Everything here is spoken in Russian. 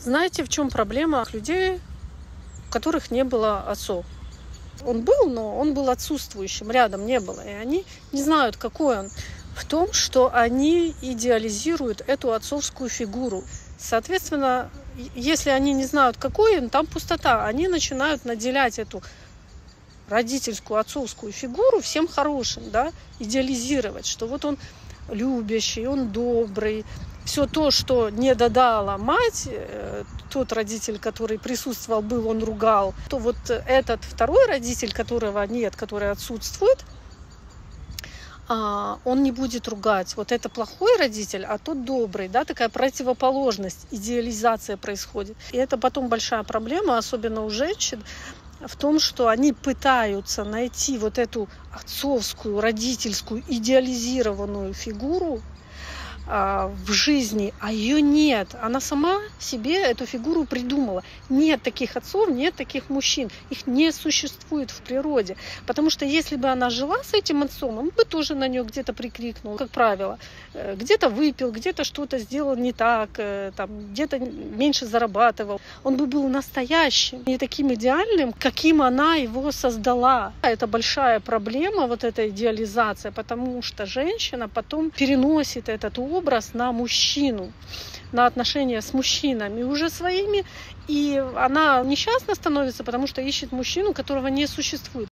Знаете, в чем проблема людей, у которых не было отцов? Он был, но он был отсутствующим, рядом не было. И они не знают, какой он. В том, что они идеализируют эту отцовскую фигуру. Соответственно, если они не знают, какой он, там пустота. Они начинают наделять эту родительскую, отцовскую фигуру всем хорошим, да, идеализировать, что вот он любящий, он добрый. Все то, что не додала мать, тот родитель, который присутствовал, был, он ругал, то вот этот второй родитель, которого нет, который отсутствует, он не будет ругать. Вот это плохой родитель, а тот добрый, да, такая противоположность, идеализация происходит. И это потом большая проблема, особенно у женщин, в том, что они пытаются найти вот эту отцовскую, родительскую, идеализированную фигуру в жизни, а ее нет. Она сама себе эту фигуру придумала. Нет таких отцов, нет таких мужчин. Их не существует в природе. Потому что если бы она жила с этим отцом, он бы тоже на нее где-то прикрикнул, как правило. Где-то выпил, где-то что-то сделал не так, там, где-то меньше зарабатывал. Он бы был настоящим, не таким идеальным, каким она его создала. Это большая проблема, вот эта идеализация, потому что женщина потом переносит этот образ на мужчину, на отношения с мужчинами уже своими, и она несчастна становится, потому что ищет мужчину, которого не существует.